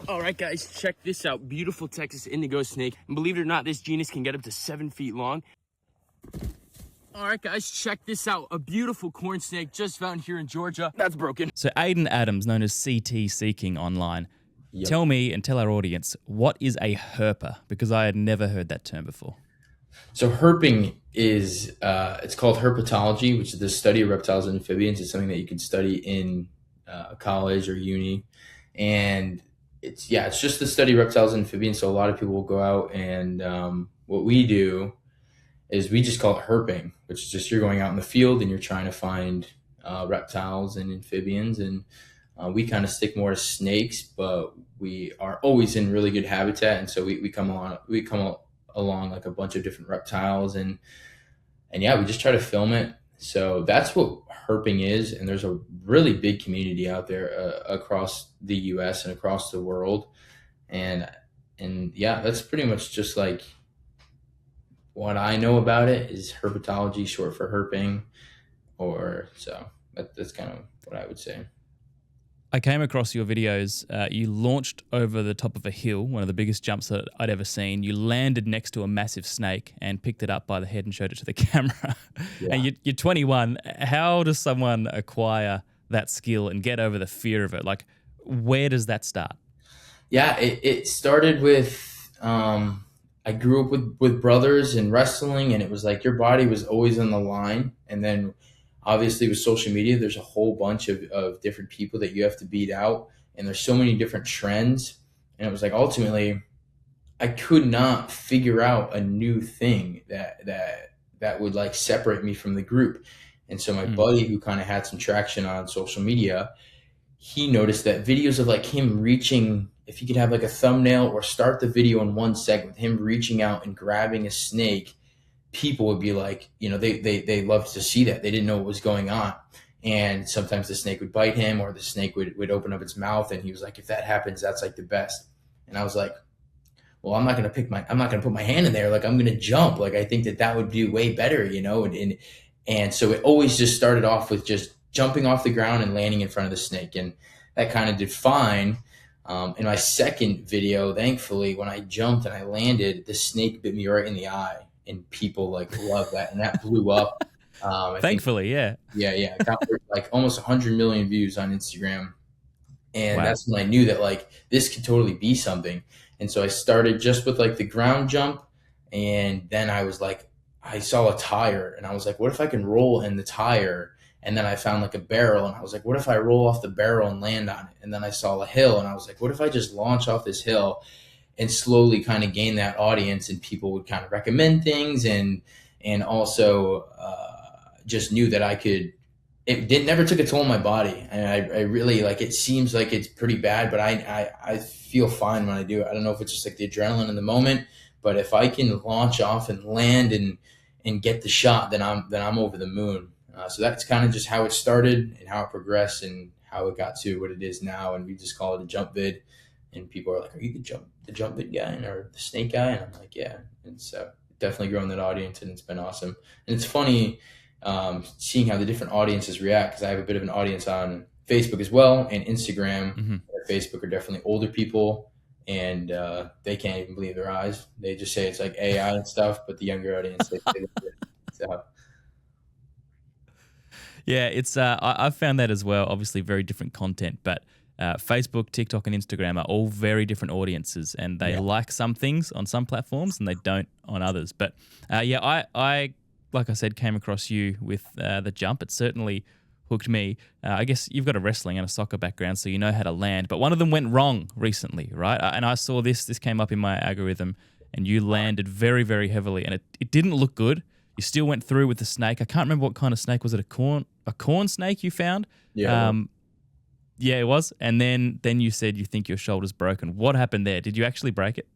All right, guys, check this out. Beautiful Texas indigo snake. And believe it or not, this genus can get up to 7 feet long. All right, guys, check this out. A beautiful corn snake just found here in Georgia. That's broken. So Aiden Adams, known as CT Seeking online, Yep. tell me and tell our audience, what is a herper? Because I had never heard that term before. So herping is, it's called herpetology, which is the study of reptiles and amphibians. It's something that you can study in college or uni. And it's just the study of reptiles and amphibians. So a lot of people will go out and what we do is we just call it herping, which is just you're going out in the field and you're trying to find reptiles and amphibians. And we kind of stick more to snakes, but we are always in really good habitat. And so we come along like a bunch of different reptiles and yeah, we just try to film it. So that's what herping is. And there's a really big community out there across the US and across the world. And yeah, that's pretty much just like what I know about it is herpetology, short for herping, so that's kind of what I would say. I came across your videos. You launched over the top of a hill, one of the biggest jumps that I'd ever seen. You landed next to a massive snake and picked it up by the head and showed it to the camera. Yeah. And you're 21. How does someone acquire that skill and get over the fear of it? Like, where does that start? Yeah, it started with, I grew up with brothers and wrestling, and it was like your body was always on the line. And then obviously with social media, there's a whole bunch of different people that you have to beat out. And there's so many different trends. And it was like, ultimately, I could not figure out a new thing that would like separate me from the group. And so my buddy, who kind of had some traction on social media, he noticed that videos of like him reaching, if he could have like a thumbnail or start the video in 1 second with him reaching out and grabbing a snake, people would be like, they loved to see that. They didn't know what was going on. And sometimes the snake would bite him or the snake would open up its mouth. And he was like, if that happens, that's like the best. And I was like, well, I'm not going to put my hand in there. Like, I'm going to jump. Like, I think that would be way better, And so it always just started off with just jumping off the ground and landing in front of the snake. And that kind of did fine. In my second video, thankfully, when I jumped and I landed, the snake bit me right in the eye. And people like love that, and that blew up. Thankfully, yeah. Yeah. It got like almost 100 million views on Instagram, and That's when I knew that like this could totally be something. And so I started just with like the ground jump, and then I was like, I saw a tire, and I was like, what if I can roll in the tire? And then I found like a barrel, and I was like, what if I roll off the barrel and land on it? And then I saw a hill, and I was like, what if I just launch off this hill? And slowly kind of gain that audience, and people would kind of recommend things, and also just knew that I could. Never took a toll on my body, and I really like. It seems like it's pretty bad, but I feel fine when I do it. I don't know if it's just like the adrenaline in the moment, but if I can launch off and land and get the shot, then I'm over the moon. So that's kind of just how it started and how it progressed and how it got to what it is now, and we just call it a jump vid. And people are like, are you the jump vid guy or the snake guy? And I'm like, yeah. And so definitely growing that audience, and it's been awesome. And it's funny seeing how the different audiences react, because I have a bit of an audience on Facebook as well, and Instagram. Mm-hmm. Facebook are definitely older people, and they can't even believe their eyes. They just say it's like AI and stuff, but the younger audience, they say so. Yeah, it's I've found that as well. Obviously, very different content, but Facebook, TikTok, and Instagram are all very different audiences, and they like some things on some platforms and they don't on others. But I like I said, came across you with the jump. It certainly hooked me. I guess you've got a wrestling and a soccer background, so you know how to land. But one of them went wrong recently, right? And I saw this came up in my algorithm, and you landed very, very heavily, and it didn't look good. You still went through with the snake. I can't remember what kind of snake. Was it a corn snake you found? Yeah. Yeah, it was. And then you said you think your shoulder's broken. What happened there? Did you actually break it?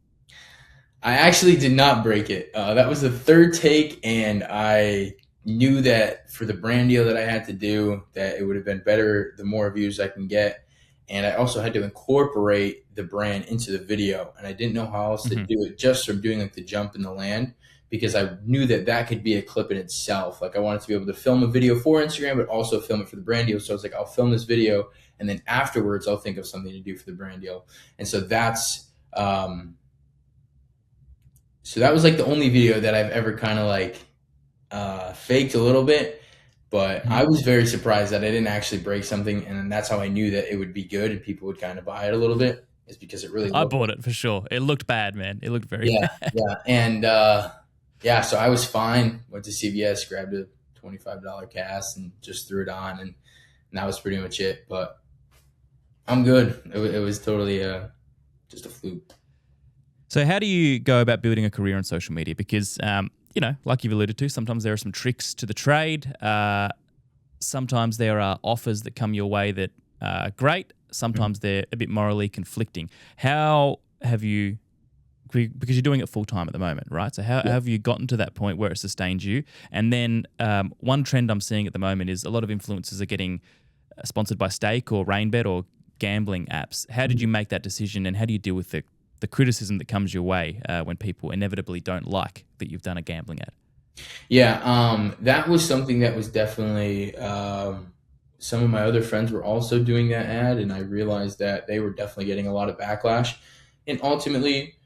I actually did not break it. That was the third take, and I knew that for the brand deal that I had to do, that it would have been better the more views I can get. And I also had to incorporate the brand into the video, and I didn't know how else to do it just from doing like the jump and the land, because I knew that could be a clip in itself. Like I wanted to be able to film a video for Instagram, but also film it for the brand deal. So I was like, I'll film this video and then afterwards I'll think of something to do for the brand deal. And so that's so that was like the only video that I've ever kind of like faked a little bit, but I was very surprised that I didn't actually break something, and that's how I knew that it would be good and people would kind of buy it a little bit, is because it really I bought it for sure. It looked bad, man. It looked very bad. And so I was fine. Went to CVS, grabbed a $25 cast and just threw it on, and that was pretty much it. But I'm good. It was totally just a fluke. So how do you go about building a career on social media? Because, like you've alluded to, sometimes there are some tricks to the trade. Sometimes there are offers that come your way that are great. Sometimes they're a bit morally conflicting. How have you, because you're doing it full time at the moment, right? So how have you gotten to that point where it sustains you? And then one trend I'm seeing at the moment is a lot of influencers are getting sponsored by Stake or Rainbet or gambling apps. How did you make that decision, and how do you deal with the criticism that comes your way when people inevitably don't like that you've done a gambling ad? Yeah, that was something that was definitely, some of my other friends were also doing that ad, and I realized that they were definitely getting a lot of backlash. And ultimately,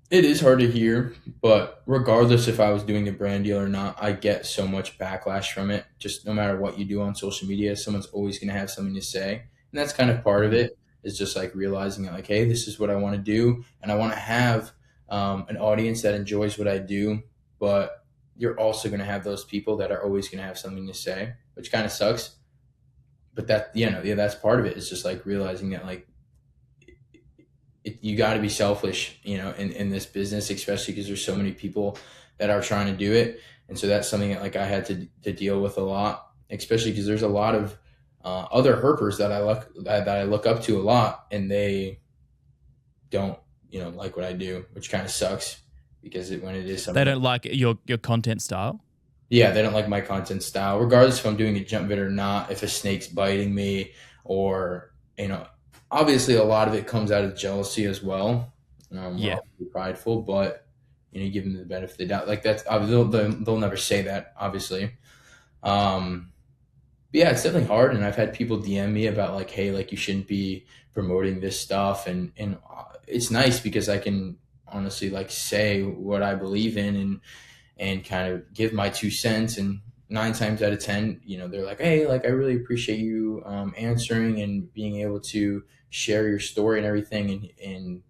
it is hard to hear, but regardless if I was doing the brand deal or not, I get so much backlash from it. Just no matter what you do on social media, someone's always going to have something to say. And that's kind of part of it, is just like realizing that, like, hey, this is what I want to do, and I want to have an audience that enjoys what I do. But you're also going to have those people that are always going to have something to say, which kind of sucks. But that's part of it. It's just like realizing that, like, you got to be selfish, in this business, especially because there's so many people that are trying to do it. And so that's something that, like, I had to deal with a lot, especially because there's a lot of other herpers that I look up to a lot, and they don't, like what I do, which kind of sucks, because when it is something They don't like your content style? Yeah, they don't like my content style, regardless if I'm doing a jump vid or not, if a snake's biting me, or, obviously a lot of it comes out of jealousy as well. We're all prideful, but, you give them the benefit of the doubt. Like, that's, they'll never say that, obviously. But yeah, it's definitely hard, and I've had people DM me about, like, hey, like, you shouldn't be promoting this stuff, and it's nice because I can honestly, like, say what I believe in and kind of give my 2 cents, and 9 times out of 10, they're like, hey, like, I really appreciate you answering and being able to share your story and everything, and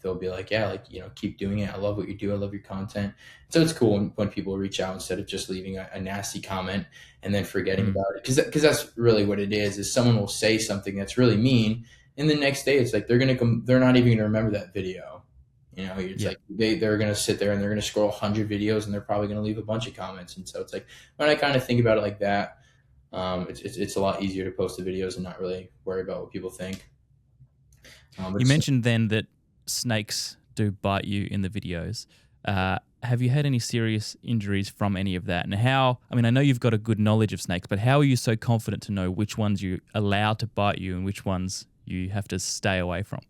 they'll be like, yeah, like, keep doing it. I love what you do. I love your content. So it's cool when people reach out instead of just leaving a nasty comment and then forgetting about it. Because that's really what it is someone will say something that's really mean, and the next day it's like they're not even going to remember that video. It's like they're going to sit there and they're going to scroll 100 videos, and they're probably going to leave a bunch of comments. And so it's like, when I kind of think about it like that, it's a lot easier to post the videos and not really worry about what people think. You mentioned then that snakes do bite you in the videos. Have you had any serious injuries from any of that? And I know you've got a good knowledge of snakes, but how are you so confident to know which ones you allow to bite you and which ones you have to stay away from?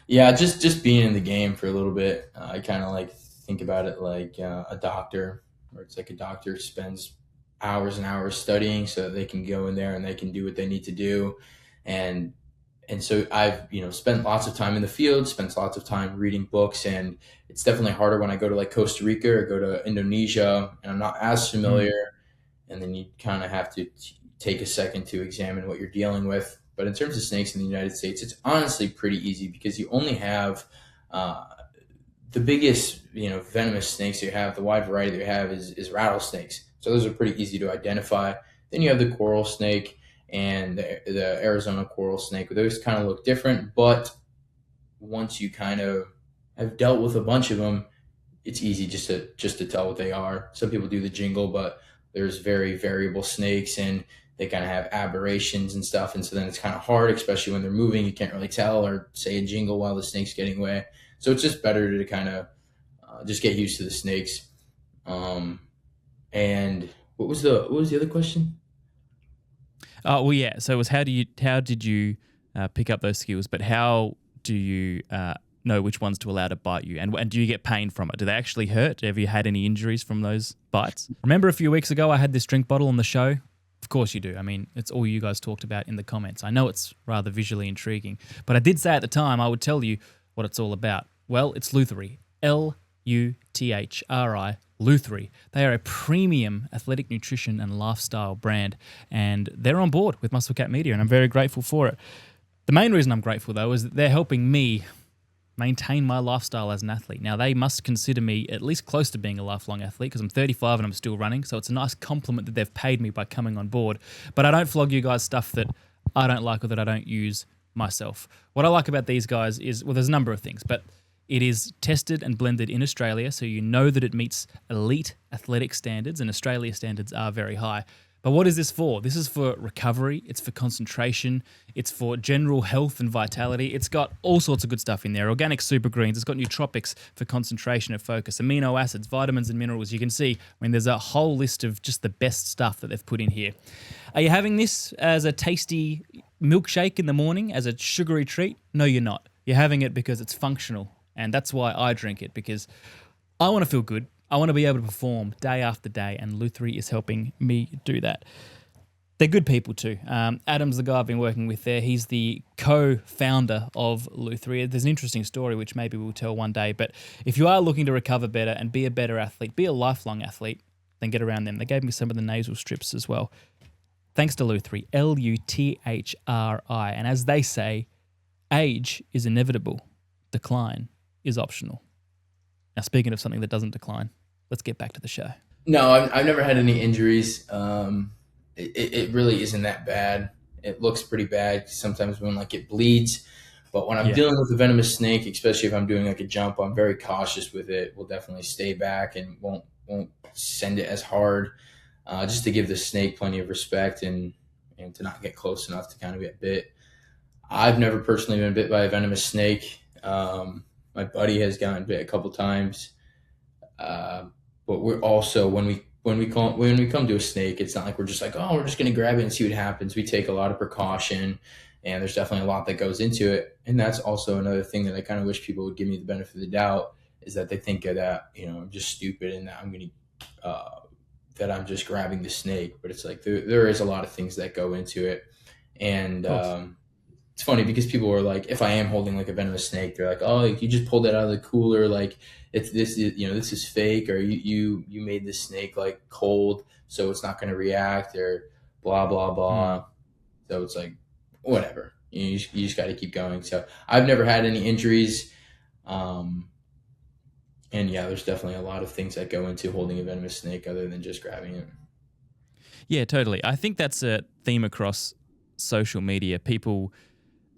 Yeah, just being in the game for a little bit, I kind of like think about it like a doctor, where it's like a doctor spends hours and hours studying so that they can go in there and they can do what they need to do. And so I've, spent lots of time in the field, spent lots of time reading books, and it's definitely harder when I go to, like, Costa Rica or go to Indonesia and I'm not as familiar. And then you kind of have to take a second to examine what you're dealing with. But in terms of snakes in the United States, it's honestly pretty easy, because you only have the biggest, venomous snakes you have, the wide variety that you have is rattlesnakes. So those are pretty easy to identify. Then you have the coral snake and the Arizona coral snake. Those kind of look different, but once you kind of have dealt with a bunch of them, it's easy just to tell what they are. Some people do the jingle, but there's very variable snakes, and they kind of have aberrations and stuff, and so then it's kind of hard, especially when they're moving. You can't really tell or say a jingle while the snake's getting away. So it's just better to kind of just get used to the snakes. And what was the other question? Oh, well, yeah. So it was how did you pick up those skills, but how do you know which ones to allow to bite you, and do you get pain from it? Do they actually hurt? Have you had any injuries from those bites? Remember a few weeks ago I had this drink bottle on the show? Of course you do. I mean, it's all you guys talked about in the comments. I know it's rather visually intriguing, but I did say at the time I would tell you what it's all about. Well, it's Luthri. Luthri. Luthri. They are a premium athletic nutrition and lifestyle brand, and they're on board with Muscle Cat Media, and I'm very grateful for it. The main reason I'm grateful, though, is that they're helping me maintain my lifestyle as an athlete. Now, they must consider me at least close to being a lifelong athlete because I'm 35 and I'm still running, so it's a nice compliment that they've paid me by coming on board. But I don't flog you guys stuff that I don't like or that I don't use myself. What I like about these guys is, well, there's a number of things, but it is tested and blended in Australia, so you know that it meets elite athletic standards, and Australia standards are very high. But what is this for? This is for recovery, it's for concentration, it's for general health and vitality. It's got all sorts of good stuff in there. Organic super greens, it's got nootropics for concentration and focus, amino acids, vitamins and minerals. You can see, I mean, there's a whole list of just the best stuff that they've put in here. Are you having this as a tasty milkshake in the morning, as a sugary treat? No, you're not. You're having it because it's functional, and that's why I drink it, because I want to feel good. I want to be able to perform day after day, and Luthri is helping me do that. They're good people too. Adam's the guy I've been working with there. He's the co-founder of Luthri. There's an interesting story which maybe we'll tell one day, but if you are looking to recover better and be a better athlete, be a lifelong athlete, then get around them. They gave me some of the nasal strips as well. Thanks to Luthri, Luthri. And as they say, age is inevitable, decline is optional. Now, speaking of something that doesn't decline, let's get back to the show. No, I've never had any injuries. It really isn't that bad. It looks pretty bad sometimes when like it bleeds. But when I'm dealing with a venomous snake, especially if I'm doing like a jump, I'm very cautious with it. We'll definitely stay back and won't send it as hard, just to give the snake plenty of respect and to not get close enough to kind of get bit. I've never personally been bit by a venomous snake. My buddy has gotten bit a couple times, but we're also when we come to a snake, it's not like we're just like, oh, we're just gonna grab it and see what happens. We take a lot of precaution, and there's definitely a lot that goes into it. And that's also another thing that I kind of wish people would give me the benefit of the doubt, is that they think that I'm just stupid and that that I'm just grabbing the snake. But it's like there is a lot of things that go into it, and it's funny because people are like, if I am holding like a venomous snake, they're like, oh, you just pulled it out of the cooler, like this is fake, or you made this snake like cold, so it's not going to react, or blah blah blah. So it's like, whatever. You just got to keep going. So I've never had any injuries, and yeah, there's definitely a lot of things that go into holding a venomous snake other than just grabbing it. Yeah, totally. I think that's a theme across social media. People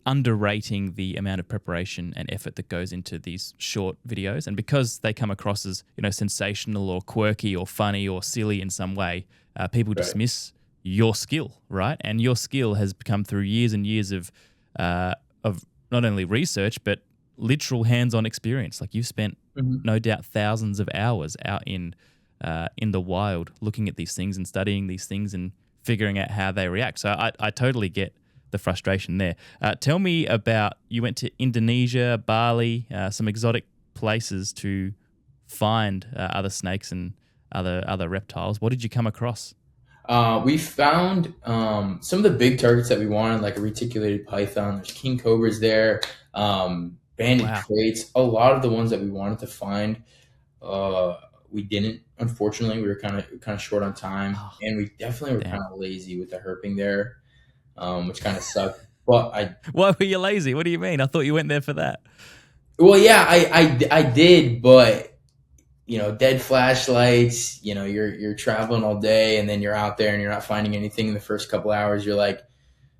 underrating the amount of preparation and effort that goes into these short videos, and because they come across as sensational or quirky or funny or silly in some way, people dismiss your skill, right? And your skill has come through years and years of not only research but literal hands-on experience. Like, you've spent no doubt thousands of hours out in the wild looking at these things and studying these things and figuring out how they react. So I totally get the frustration there. Tell me about, you went to Indonesia, Bali, some exotic places to find other snakes and other reptiles. What did you come across? We found some of the big targets that we wanted, like a reticulated python. There's king cobras there, banded kraits. A lot of the ones that we wanted to find, we didn't. Unfortunately, we were kind of short on time, and we definitely were kind of lazy with the herping there. Which kind of sucked. But why were you lazy? What do you mean? I thought you went there for that. Well, yeah, I did, but dead flashlights. You're traveling all day, and then you're out there and you're not finding anything in the first couple hours. You're like,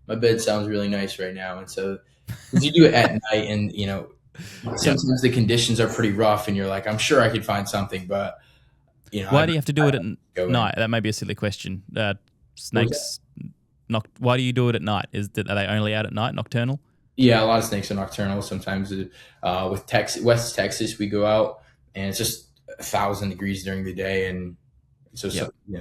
my bed sounds really nice right now, and so you do it at night, and sometimes the conditions are pretty rough, and you're like, I'm sure I could find something, but why do you have to do it at night? That may be a silly question. Snakes. Why do you do it at night? Are they only out at night, nocturnal? Yeah, a lot of snakes are nocturnal. Sometimes with West Texas, we go out and it's just 1,000 degrees during the day, and so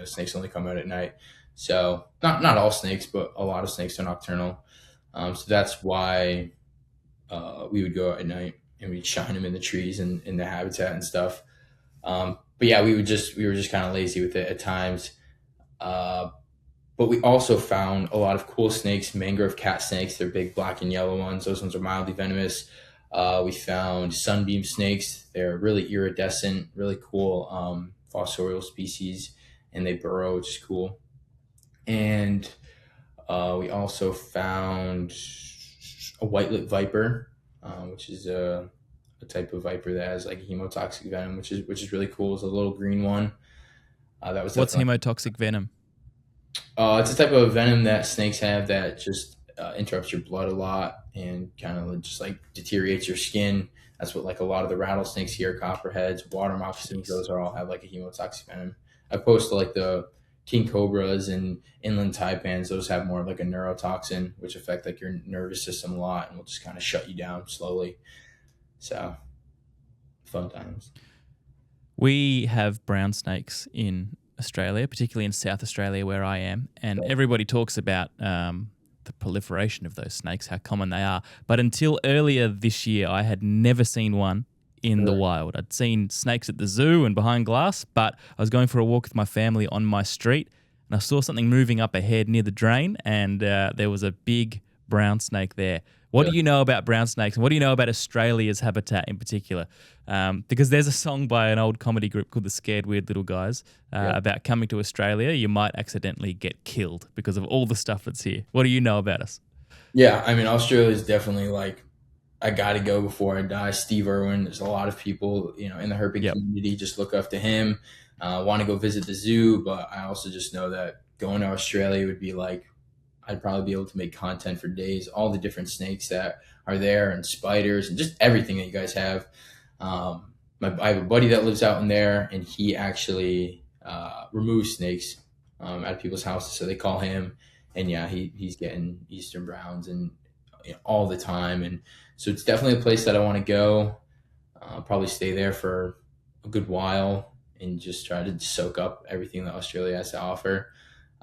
snakes only come out at night. So not all snakes, but a lot of snakes are nocturnal. So that's why we would go out at night and we'd shine them in the trees and in the habitat and stuff. But yeah, we were just kind of lazy with it at times. But we also found a lot of cool snakes, mangrove cat snakes. They're big black and yellow ones. Those ones are mildly venomous. We found sunbeam snakes. They're really iridescent, really cool fossorial species, and they burrow, which is cool. And we also found a white-lipped viper, which is a type of viper that has like hemotoxic venom, which is really cool. It's a little green one. What's hemotoxic venom? It's a type of venom that snakes have that just interrupts your blood a lot and kind of just like deteriorates your skin. That's what like a lot of the rattlesnakes here, copperheads, water moccasins, those are all have like a hemotoxic venom. Opposed to like the king cobras and inland taipans, those have more of like a neurotoxin, which affect like your nervous system a lot and will just kind of shut you down slowly. So fun times. We have brown snakes in Australia, particularly in South Australia where I am, and everybody talks about the proliferation of those snakes, how common they are. But until earlier this year, I had never seen one in the wild. I'd seen snakes at the zoo and behind glass, but I was going for a walk with my family on my street, and I saw something moving up ahead near the drain, and there was a big brown snake there. What do you know about brown snakes, and what do you know about Australia's habitat in particular? Because there's a song by an old comedy group called the Scared Weird Little Guys about coming to Australia. You might accidentally get killed because of all the stuff that's here. What do you know about us? Yeah, I mean, Australia is definitely like, I got to go before I die. Steve Irwin, there's a lot of people, in the herping community, just look up to him, want to go visit the zoo. But I also just know that going to Australia would be like, I'd probably be able to make content for days, all the different snakes that are there and spiders and just everything that you guys have. I have a buddy that lives out in there, and he actually removes snakes out of people's houses. So they call him, and yeah, he's getting eastern browns and all the time. And so it's definitely a place that I want to go. Probably stay there for a good while and just try to soak up everything that Australia has to offer.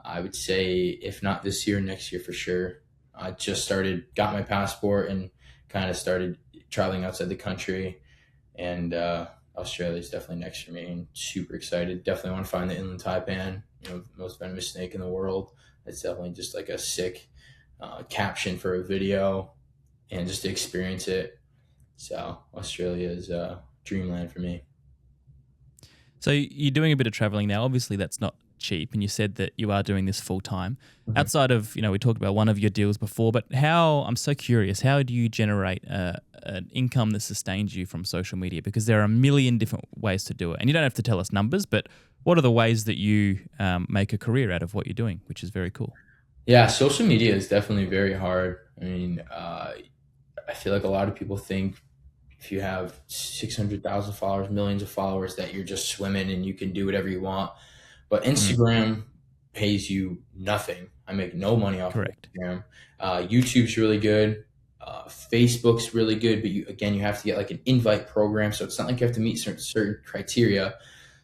I would say if not this year, next year for sure. I just got my passport and kind of started traveling outside the country, and Australia is definitely next for me and super excited. Definitely want to find the inland taipan, most venomous snake in the world. It's definitely just like a sick caption for a video and just to experience it. So Australia is dreamland for me. So you're doing a bit of traveling now. Obviously that's not cheap, and you said that you are doing this full time. Mm-hmm. Outside of, we talked about one of your deals before, but I'm so curious, how do you generate an income that sustains you from social media? Because there are a million different ways to do it, and you don't have to tell us numbers, but what are the ways that you make a career out of what you're doing, which is very cool? Yeah, social media is definitely very hard. I mean, I feel like a lot of people think if you have 600,000 followers, millions of followers, that you're just swimming and you can do whatever you want. But Instagram pays you nothing. I make no money off of Instagram. YouTube's really good. Facebook's really good, but you have to get like an invite program. So it's not like you have to meet certain criteria.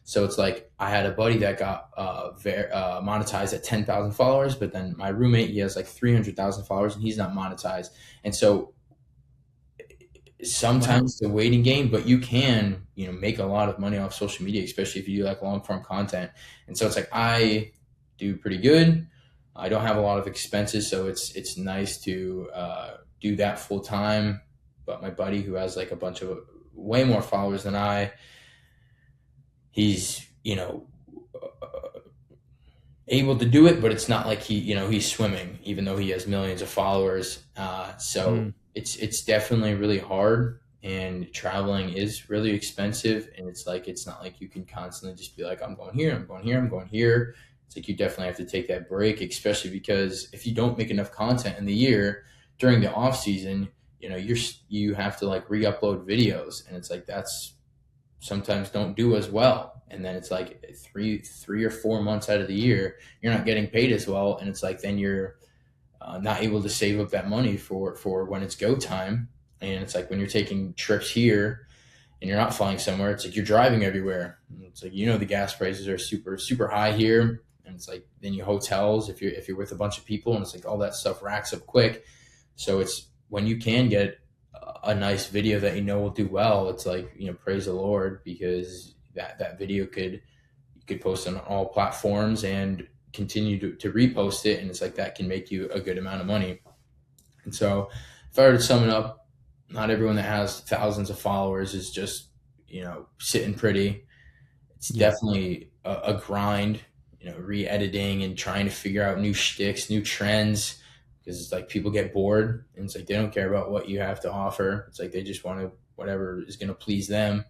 So it's like I had a buddy that got monetized at 10,000 followers, but then my roommate, he has like 300,000 followers and he's not monetized. And so sometimes it's a waiting game, but you can, make a lot of money off social media, especially if you do like long form content. And so it's like, I do pretty good. I don't have a lot of expenses. So it's nice to do that full time. But my buddy who has like a bunch of way more followers than he's, able to do it, but it's not like he's swimming, even though he has millions of followers. It's definitely really hard, and traveling is really expensive. And it's not like you can constantly just be like, I'm going here, I'm going here, I'm going here. It's like you definitely have to take that break, especially because if you don't make enough content in the year during the off season, you have to like re-upload videos, and it's like that's sometimes don't do as well. And then it's like three or 4 months out of the year, you're not getting paid as well. And it's like, then you're not able to save up that money for when it's go time. And it's like when you're taking trips here and you're not flying somewhere, it's like you're driving everywhere. And it's like, the gas prices are super, super high here. And it's like, then you hotels, if you're with a bunch of people, and it's like all that stuff racks up quick. So it's when you can get a nice video that will do well, it's like, praise the Lord, because that video you could post on all platforms and continue to repost it, and it's like that can make you a good amount of money. And so if I were to sum it up, not everyone that has thousands of followers is just, sitting pretty. It's definitely a grind, re-editing and trying to figure out new shticks, new trends, because it's like people get bored and it's like they don't care about what you have to offer. It's like they just want to whatever is going to please them.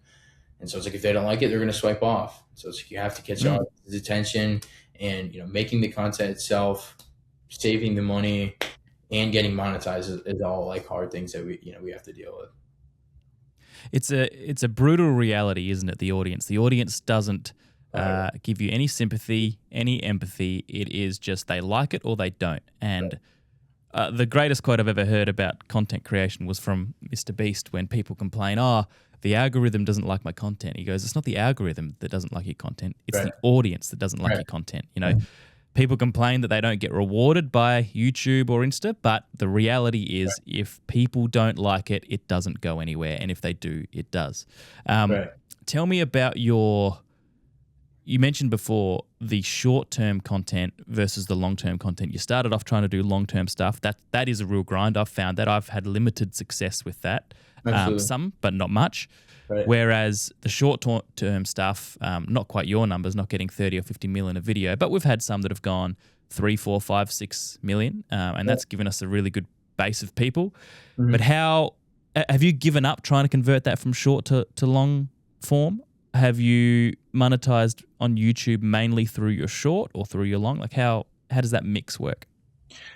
And so it's like if they don't like it, they're going to swipe off. So it's like you have to catch your audience's attention, and making the content itself, saving the money, and getting monetized is all like hard things that we have to deal with. It's a brutal reality, isn't it? The audience doesn't give you any sympathy, any empathy. It is just they like it or they don't. And the greatest quote I've ever heard about content creation was from Mr. Beast when people complain, the algorithm doesn't like my content. He goes, it's not the algorithm that doesn't like your content. It's the audience that doesn't like your content. People complain that they don't get rewarded by YouTube or Insta, but the reality is if people don't like it, it doesn't go anywhere. And if they do, it does. Tell me about you mentioned before the short-term content versus the long-term content. You started off trying to do long-term stuff. That is a real grind. I've found that. I've had limited success with that. Some, but not much. Whereas the short-term stuff, not quite your numbers, not getting 30 or 50 million a video, but we've had some that have gone 3, 4, 5, 6 million, and that's given us a really good base of people. But how have you given up trying to convert that from short to long form? Have you monetized on YouTube mainly through your short or through your long? Like how does that mix work?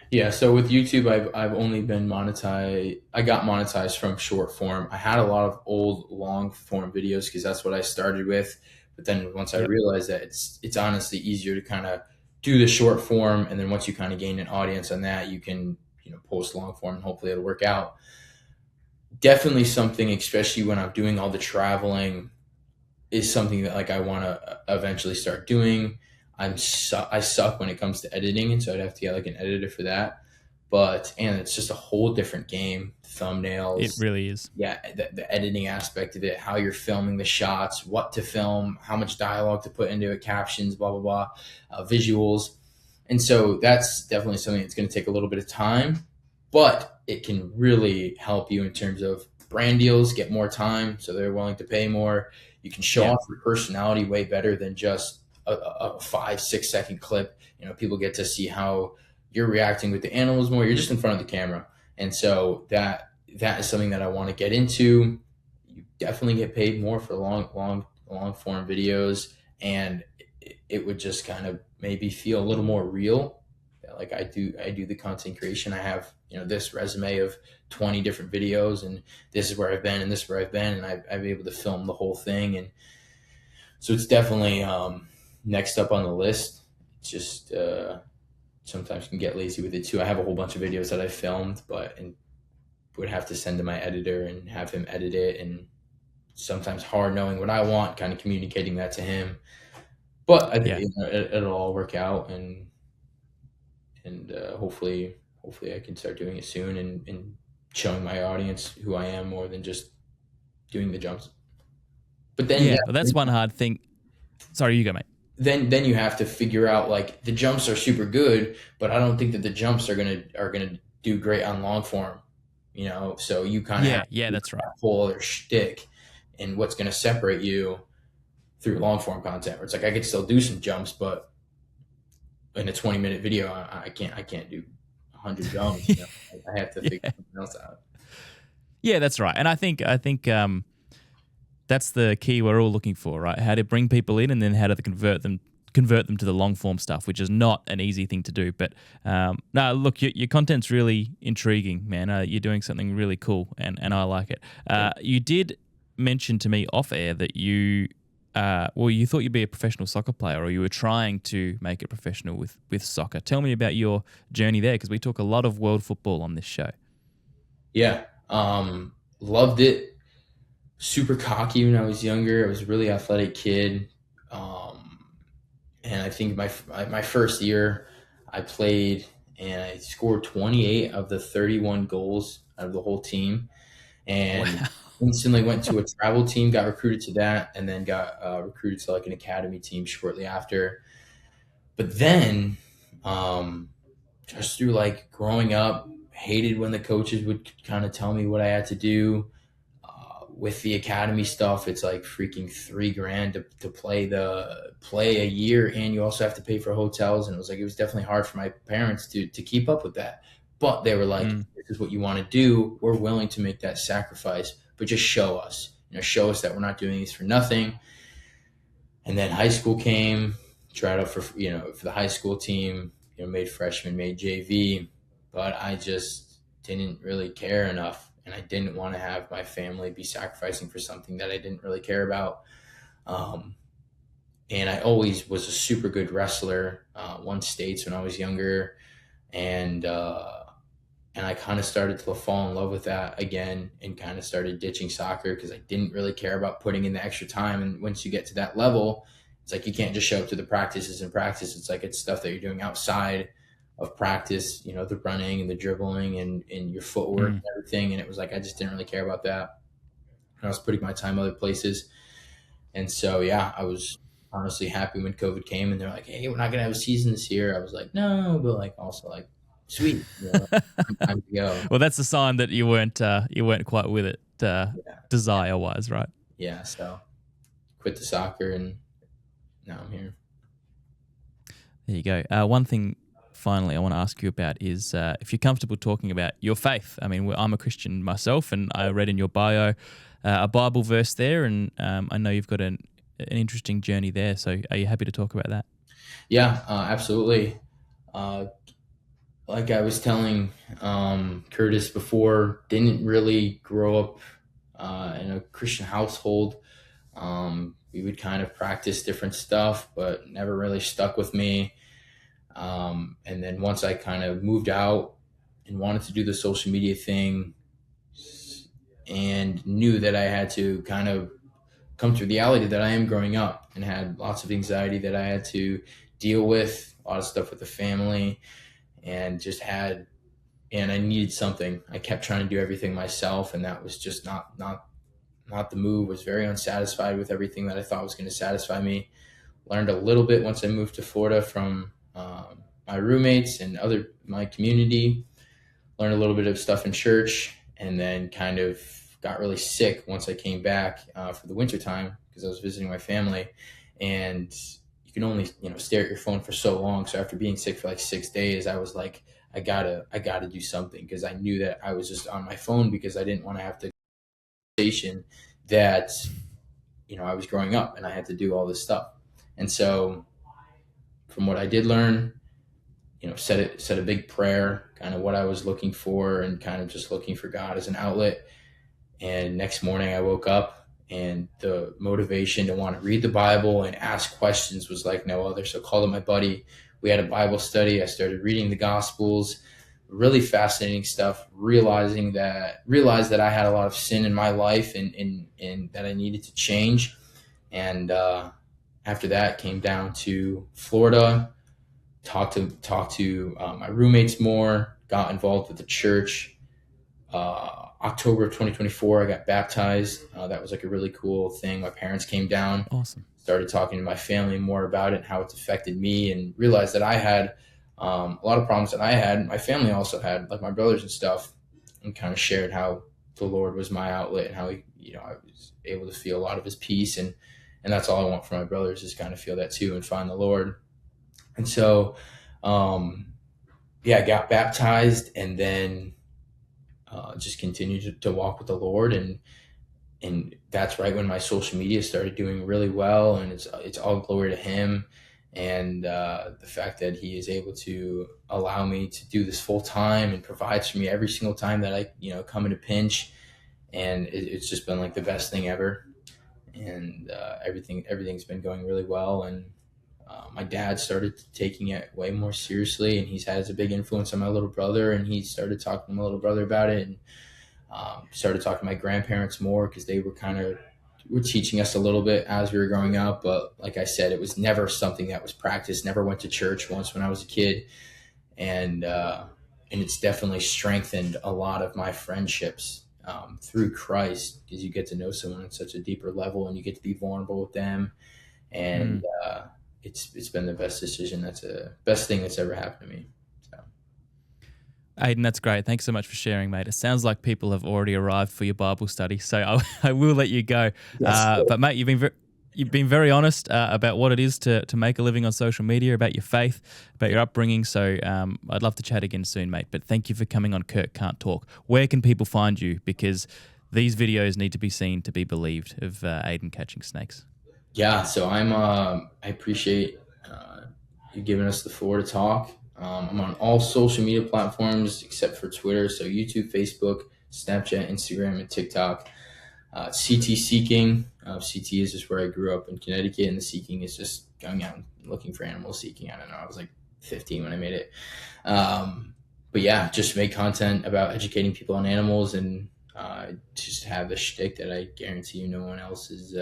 Yeah, so with YouTube, I've only been monetized. I got monetized from short form. I had a lot of old long form videos because that's what I started with. But then once I realized that it's honestly easier to kind of do the short form, and then once you kind of gain an audience on that, you can post long form, and hopefully it'll work out. Definitely something, especially when I'm doing all the traveling, is something that like I want to eventually start doing. I suck when it comes to editing, and so I'd have to get like an editor for that. And it's just a whole different game. Thumbnails. It really is. Yeah, the editing aspect of it, how you're filming the shots, what to film, how much dialogue to put into it, captions, blah, blah, blah, visuals. And so that's definitely something that's going to take a little bit of time, but it can really help you in terms of brand deals, get more time, so they're willing to pay more. You can show off your personality way better than just a 5-6 second clip. People get to see how you're reacting with the animals more. You're just in front of the camera. And so that is something that I want to get into. You definitely get paid more for long form videos, and it would just kind of maybe feel a little more real. Like I do the content creation. I have, this resume of 20 different videos, and this is where I've been and this is where I've been, and I've been able to film the whole thing. And so it's definitely next up on the list. It's just sometimes you can get lazy with it too. I have a whole bunch of videos that I filmed, and would have to send to my editor and have him edit it, and sometimes hard knowing what I want, kind of communicating that to him. But I think it'll all work out, and hopefully I can start doing it soon and showing my audience who I am more than just doing the jumps. But then but that's one hard thing. Sorry, you go, mate. Then you have to figure out, like, the jumps are super good, but I don't think that the jumps are gonna do great on long form. So you kind of that's right. Whole other shtick, and what's gonna separate you through long form content. Where it's like I could still do some jumps, but in a 20-minute video, I can't do 100 jumps. I have to figure something else out. Yeah, that's right. And I think that's the key we're all looking for, right? How to bring people in, and then how to convert them to the long form stuff, which is not an easy thing to do. But no, look, your content's really intriguing, man. You're doing something really cool, and I like it. You did mention to me off air that you thought you'd be a professional soccer player, or you were trying to make it professional with soccer. Tell me about your journey there, because we talk a lot of world football on this show. Yeah, loved it. Super cocky when I was younger. I was a really athletic kid. And I think my first year I played, and I scored 28 of the 31 goals out of the whole team, and instantly went to a travel team, got recruited to that, and then got recruited to like an academy team shortly after. But then, just through like growing up, hated when the coaches would kind of tell me what I had to do. With the academy stuff, it's like freaking $3,000 to play a year, and you also have to pay for hotels. And it was definitely hard for my parents to keep up with that. But they were like, "This is what you want to do. We're willing to make that sacrifice, but just show us, show us that we're not doing this for nothing." And then high school came, tried out for the high school team, made freshman, made JV, but I just didn't really care enough, and I didn't want to have my family be sacrificing for something that I didn't really care about. And I always was a super good wrestler, won states when I was younger, and I kind of started to fall in love with that again, and kind of started ditching soccer because I didn't really care about putting in the extra time. And once you get to that level, it's like you can't just show up to the practices and practice. It's like it's stuff that you're doing outside of practice, the running and the dribbling and your footwork and everything. And it was like I just didn't really care about that. And I was putting my time other places. And so, yeah, I was honestly happy when COVID came and they're like, "Hey, we're not going to have a season this year." I was like, "No," but like also like, sweet. Time to go. Well, that's a sign that you weren't quite with it desire wise, right? Yeah. So quit the soccer and now I'm here. There you go. One thing finally I want to ask you about is if you're comfortable talking about your faith. I mean, I'm a Christian myself, and I read in your bio a Bible verse there, and I know you've got an interesting journey there. So are you happy to talk about that? Yeah, absolutely. Like I was telling Curtis before, didn't really grow up in a Christian household. We would kind of practice different stuff, but never really stuck with me. And then once I kind of moved out and wanted to do the social media thing and knew that I had to kind of come to the reality that I am growing up and had lots of anxiety that I had to deal with, a lot of stuff with the family, and I needed something. I kept trying to do everything myself, and that was just not the move. Was very unsatisfied with everything that I thought was going to satisfy me. Learned a little bit once I moved to Florida from my roommates and my community. Learned a little bit of stuff in church, and then kind of got really sick once I came back for the winter time because I was visiting my family, and you can only stare at your phone for so long. So after being sick for like 6 days, I was like, I gotta do something, because I knew that I was just on my phone because I didn't want to have to station that I was growing up and I had to do all this stuff. And so from what I did learn, said a big prayer, kind of what I was looking for, and kind of just looking for God as an outlet. And next morning I woke up, and the motivation to want to read the Bible and ask questions was like no other. So I called up my buddy. We had a Bible study. I started reading the Gospels, really fascinating stuff, realized that I had a lot of sin in my life and that I needed to change. And after that, came down to Florida, talked to my roommates more, got involved with the church. October of 2024, I got baptized. That was like a really cool thing. My parents came down. Awesome. Started talking to my family more about it and how it's affected me, and realized that I had a lot of problems that I had. My family also had, like my brothers and stuff, and kind of shared how the Lord was my outlet and how I was able to feel a lot of his peace. And that's all I want for my brothers, is kind of feel that too and find the Lord. And so, I got baptized, and then just continued to walk with the Lord. And that's right when my social media started doing really well, and it's all glory to him. And the fact that he is able to allow me to do this full time and provides for me every single time that I come in a pinch. And it's just been like the best thing ever. And everything's been going really well. And my dad started taking it way more seriously, and he has a big influence on my little brother, and he started talking to my little brother about it, and started talking to my grandparents more, because they were teaching us a little bit as we were growing up. But like I said, it was never something that was practiced. Never went to church once when I was a kid. And it's definitely strengthened a lot of my friendships through Christ, because you get to know someone at such a deeper level, and you get to be vulnerable with them. And it's been the best decision. That's a best thing that's ever happened to me. So. Aiden, that's great. Thanks so much for sharing, mate. It sounds like people have already arrived for your Bible study, so I will let you go. Yes, but mate, you've been very honest about what it is to make a living on social media, about your faith, about your upbringing. So I'd love to chat again soon, mate. But thank you for coming on Curt Can't Talk. Where can people find you? Because these videos need to be seen to be believed of Aiden catching snakes. Yeah, so I appreciate you giving us the floor to talk. I'm on all social media platforms except for Twitter, so YouTube, Facebook, Snapchat, Instagram, and TikTok. CT Seeking. CT is just where I grew up in Connecticut, and the Seeking is just going out and looking for animal seeking. I don't know. I was like 15 when I made it. But yeah, just make content about educating people on animals, and just have a shtick that I guarantee you no one else is.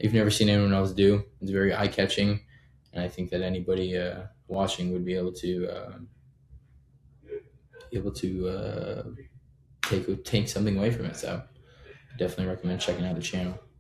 You've never seen anyone else do. It's very eye catching, and I think that anybody watching would be able to take something away from it. So definitely recommend checking out the channel.